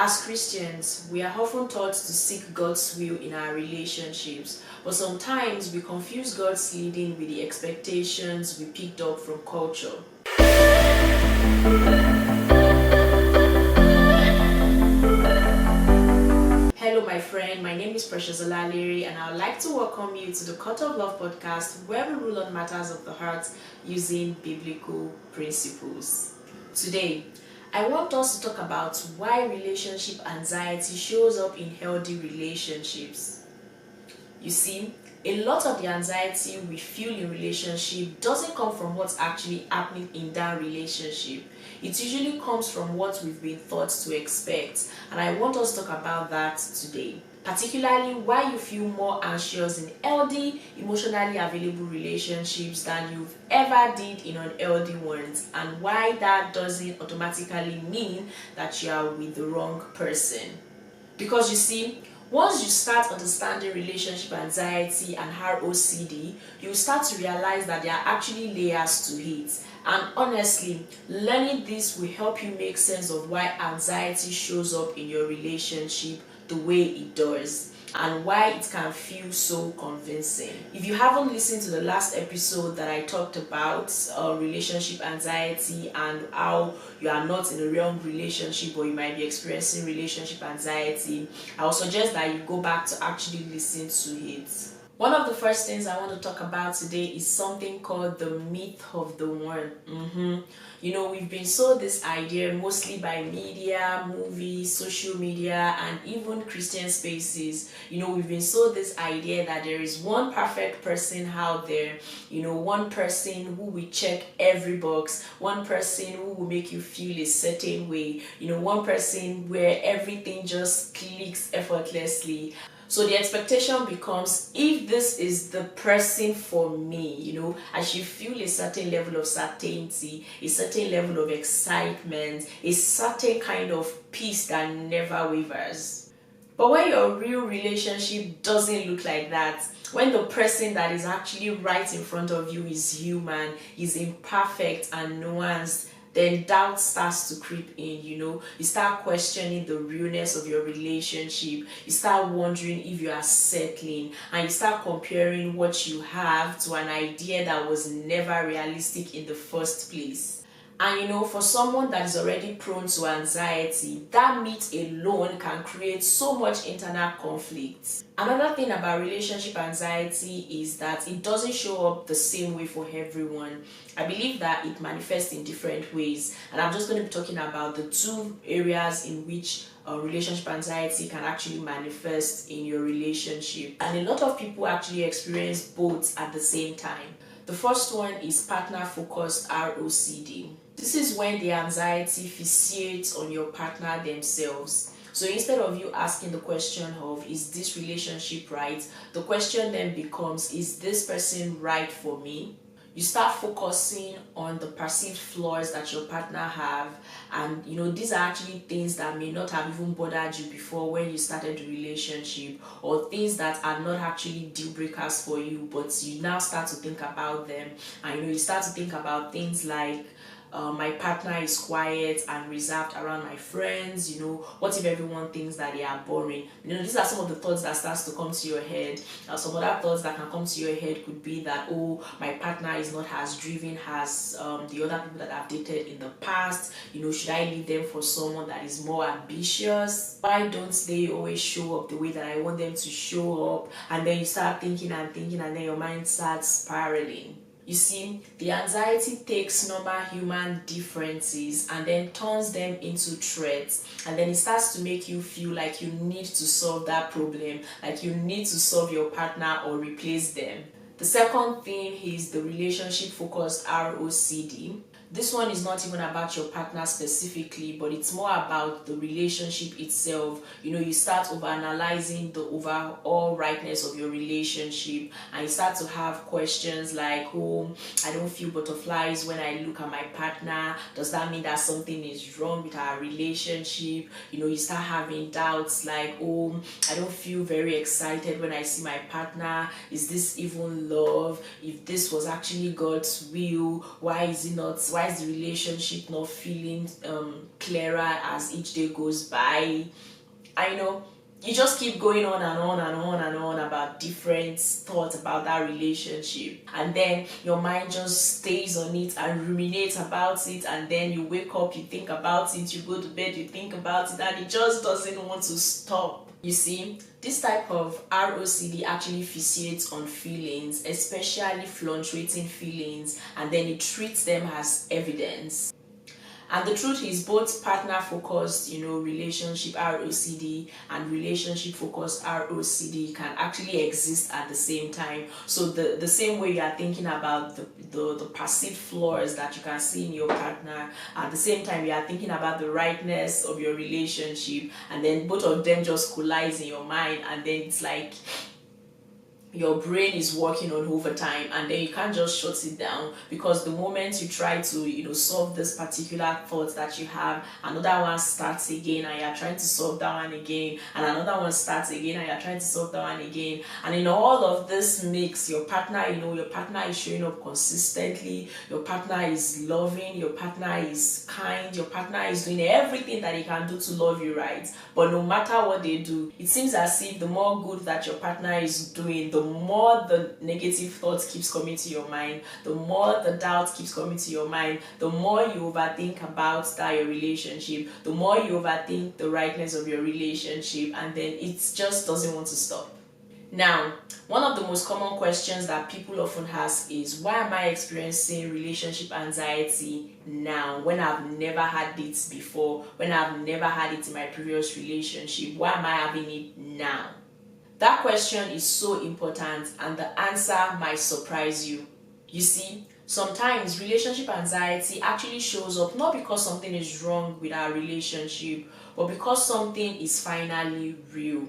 As Christians, we are often taught to seek God's will in our relationships, but sometimes we confuse God's leading with the expectations we picked up from culture. Hello my friend, my name is Precious Olalere and I would like to welcome you to the Court of Love podcast, where we rule on matters of the heart using biblical principles. Today, I want us to talk about why relationship anxiety shows up in healthy relationships. You see, a lot of the anxiety we feel in relationship doesn't come from what's actually happening in that relationship. It usually comes from what we've been taught to expect, and I want us to talk about that today. Particularly why you feel more anxious in healthy, emotionally available relationships than you've ever did in unhealthy ones, and why that doesn't automatically mean that you are with the wrong person. Because you see, once you start understanding relationship anxiety and ROCD, you start to realize that there are actually layers to it. And honestly, learning this will help you make sense of why anxiety shows up in your relationship the way it does, and why it can feel so convincing. If you haven't listened to the last episode that I talked about relationship anxiety and how you are not in a wrong relationship or you might be experiencing relationship anxiety, I would suggest that you go back to actually listen to it. One of the first things I want to talk about today is something called the myth of the one. You know, we've been sold this idea mostly by media, movies, social media, and even Christian spaces. You know, we've been sold this idea that there is one perfect person out there, you know, one person who will check every box, one person who will make you feel a certain way, you know, one person where everything just clicks effortlessly. So the expectation becomes, if this is the person for me, you know, I should feel a certain level of certainty, a certain level of excitement, a certain kind of peace that never wavers. But when your real relationship doesn't look like that, when the person that is actually right in front of you is human, is imperfect and nuanced, then doubt starts to creep in, you know. You start questioning the realness of your relationship. You start wondering if you are settling, and you start comparing what you have to an idea that was never realistic in the first place. And you know, for someone that is already prone to anxiety, that myth alone can create so much internal conflict. Another thing about relationship anxiety is that it doesn't show up the same way for everyone. I believe that it manifests in different ways, and I'm just going to be talking about the two areas in which relationship anxiety can actually manifest in your relationship. And a lot of people actually experience both at the same time. The first one is partner-focused ROCD. This is when the anxiety fixates on your partner themselves. So instead of you asking the question of, is this relationship right? The question then becomes, is this person right for me? You start focusing on the perceived flaws that your partner have, and you know, these are actually things that may not have even bothered you before when you started the relationship, or things that are not actually deal breakers for you, but you now start to think about them. And you know, you start to think about things like, my partner is quiet and reserved around my friends. You know, what if everyone thinks that they are boring? You know, these are some of the thoughts that starts to come to your head. Some other thoughts that can come to your head could be that, oh, my partner is not as driven as the other people that I've dated in the past. You know, should I leave them for someone that is more ambitious? Why don't they always show up the way that I want them to show up? And then you start thinking, and then your mind starts spiraling. You see, the anxiety takes normal human differences and then turns them into threats, and then it starts to make you feel like you need to solve that problem, like you need to solve your partner or replace them. The second thing is the relationship focused ROCD. This one is not even about your partner specifically, but it's more about the relationship itself. You know, you start overanalyzing the overall rightness of your relationship, and you start to have questions like, oh, I don't feel butterflies when I look at my partner. Does that mean that something is wrong with our relationship? You know, you start having doubts like, oh, I don't feel very excited when I see my partner. Is this even love? If this was actually God's will, why Why is the relationship not feeling clearer as each day goes by? I know you just keep going on and on and on and on about different thoughts about that relationship, and then your mind just stays on it and ruminates about it, and then you wake up, you think about it, you go to bed, you think about it, and it just doesn't want to stop. You see, this type of ROCD actually fixates on feelings, especially fluctuating feelings, and then it treats them as evidence. And the truth is, both partner-focused, relationship ROCD and relationship-focused ROCD can actually exist at the same time. So the same way you are thinking about the perceived flaws that you can see in your partner, at the same time you are thinking about the rightness of your relationship, and then both of them just collide in your mind, and then it's like your brain is working on overtime, and then you can't just shut it down, because the moment you try to solve this particular thought that you have, another one starts again, and you're trying to solve that one again, and another one starts again, and you're trying to solve that one again. And in all of this makes your partner, your partner is showing up consistently, your partner is loving, your partner is kind, your partner is doing everything that he can do to love you, right? But no matter what they do, it seems as if the more good that your partner is doing, the more the negative thoughts keeps coming to your mind, the more the doubt keeps coming to your mind, the more you overthink about your relationship, the more you overthink the rightness of your relationship, and then it just doesn't want to stop. Now, one of the most common questions that people often ask is, why am I experiencing relationship anxiety now when I've never had it before, when I've never had it in my previous relationship? Why am I having it now? That question is so important, and the answer might surprise you. You see, sometimes relationship anxiety actually shows up not because something is wrong with our relationship, but because something is finally real.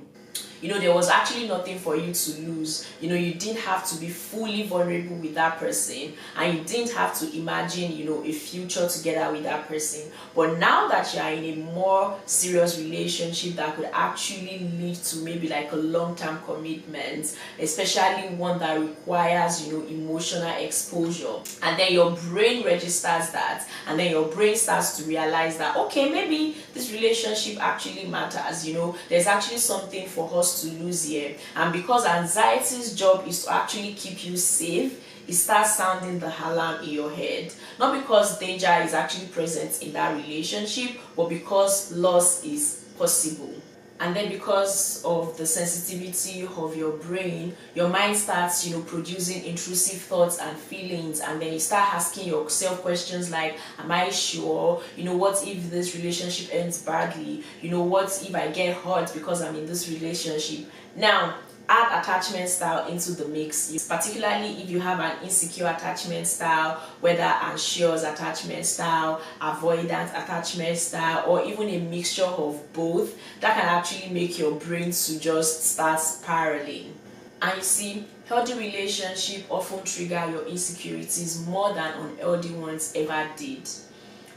There was actually nothing for you to lose. You didn't have to be fully vulnerable with that person, and you didn't have to imagine, a future together with that person. But now that you are in a more serious relationship that could actually lead to maybe like a long-term commitment, especially one that requires, emotional exposure, and then your brain registers that, and then your brain starts to realize that, okay, maybe this relationship actually matters. There's actually something for us to lose here. And because anxiety's job is to actually keep you safe, it starts sounding the alarm in your head. Not because danger is actually present in that relationship, but because loss is possible. And then because of the sensitivity of your brain, your mind starts, producing intrusive thoughts and feelings, and then you start asking yourself questions like, am I sure? What if this relationship ends badly? What if I get hurt because I'm in this relationship? Now, add attachment style into the mix, particularly if you have an insecure attachment style, whether anxious attachment style, avoidant attachment style, or even a mixture of both. That can actually make your brain to just start spiraling. And you see, healthy relationships often trigger your insecurities more than unhealthy ones ever did.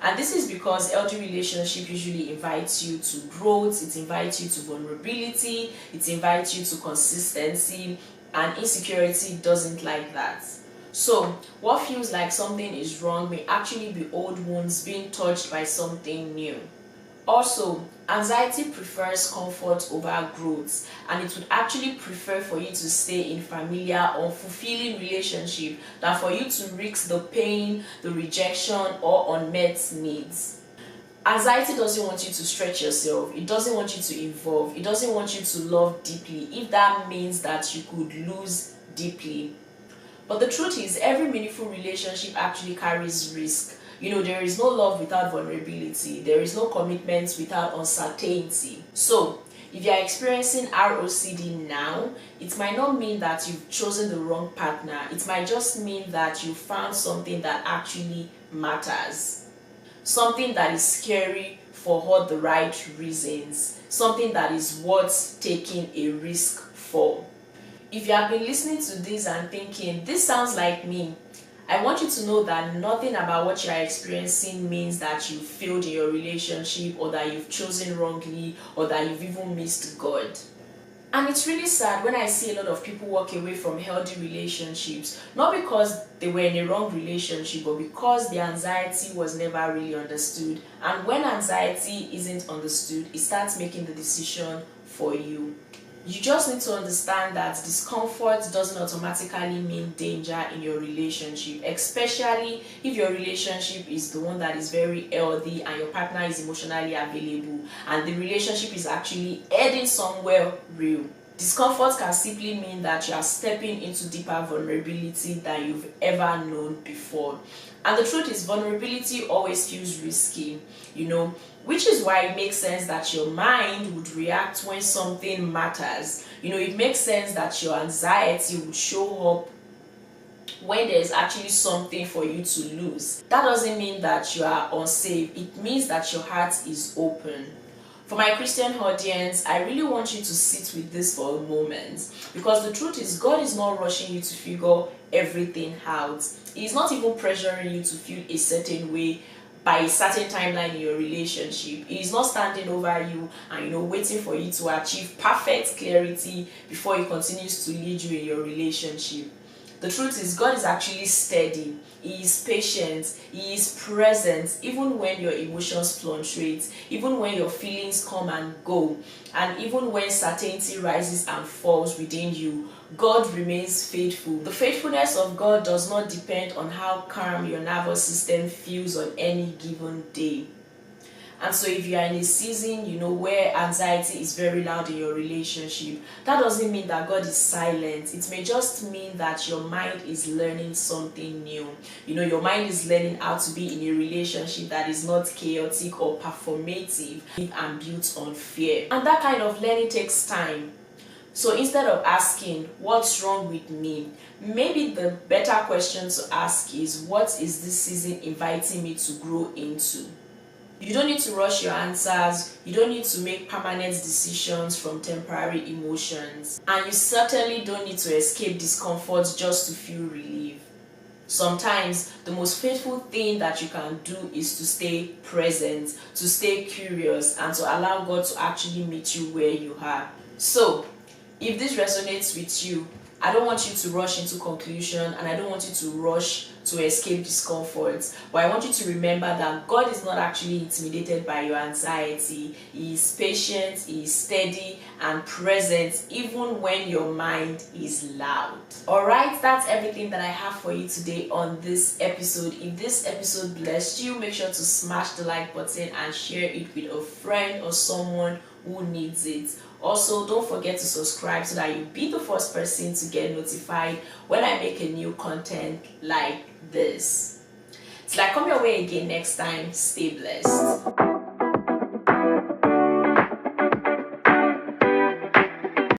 And this is because healthy relationship usually invites you to growth, it invites you to vulnerability, it invites you to consistency, and insecurity doesn't like that. So, what feels like something is wrong may actually be old wounds being touched by something new. Also, anxiety prefers comfort over growth, and it would actually prefer for you to stay in familiar or fulfilling relationship than for you to risk the pain, the rejection, or unmet needs. Anxiety doesn't want you to stretch yourself, it doesn't want you to evolve, it doesn't want you to love deeply if that means that you could lose deeply. But the truth is, every meaningful relationship actually carries risk. There is no love without vulnerability. There is no commitment without uncertainty. So, if you are experiencing ROCD now, it might not mean that you've chosen the wrong partner. It might just mean that you found something that actually matters. Something that is scary for all the right reasons. Something that is worth taking a risk for. If you have been listening to this and thinking, this sounds like me, I want you to know that nothing about what you are experiencing means that you failed in your relationship, or that you've chosen wrongly, or that you've even missed God. And it's really sad when I see a lot of people walk away from healthy relationships, not because they were in a wrong relationship, but because their anxiety was never really understood. And when anxiety isn't understood, it starts making the decision for you. You just need to understand that discomfort doesn't automatically mean danger in your relationship, especially if your relationship is the one that is very healthy and your partner is emotionally available and the relationship is actually heading somewhere real. Discomfort can simply mean that you are stepping into deeper vulnerability than you've ever known before. And the truth is, vulnerability always feels risky, which is why it makes sense that your mind would react when something matters. It makes sense that your anxiety would show up when there's actually something for you to lose. That doesn't mean that you are unsafe, it means that your heart is open. For my Christian audience, I really want you to sit with this for a moment, because the truth is, God is not rushing you to figure everything out. He's not even pressuring you to feel a certain way by a certain timeline in your relationship. He's not standing over you and waiting for you to achieve perfect clarity before he continues to lead you in your relationship. The truth is, God is actually steady. He is patient. He is present even when your emotions fluctuate, even when your feelings come and go, and even when certainty rises and falls within you. God remains faithful. The faithfulness of God does not depend on how calm your nervous system feels on any given day. And so if you are in a season, where anxiety is very loud in your relationship, that doesn't mean that God is silent. It may just mean that your mind is learning something new. Your mind is learning how to be in a relationship that is not chaotic or performative and built on fear. And that kind of learning takes time. So instead of asking, what's wrong with me? Maybe the better question to ask is, what is this season inviting me to grow into? You don't need to rush your answers. You don't need to make permanent decisions from temporary emotions. And you certainly don't need to escape discomfort just to feel relief. Sometimes the most faithful thing that you can do is to stay present, to stay curious, and to allow God to actually meet you where you are. So, if this resonates with you, I don't want you to rush into conclusion, and I don't want you to rush to escape discomfort. But I want you to remember that God is not actually intimidated by your anxiety. He is patient, He is steady and present even when your mind is loud. Alright, that's everything that I have for you today on this episode. If this episode blessed you, make sure to smash the like button and share it with a friend or someone who needs it. Also, don't forget to subscribe so that you'll be the first person to get notified when I make a new content like this. Till I come your way again next time, stay blessed.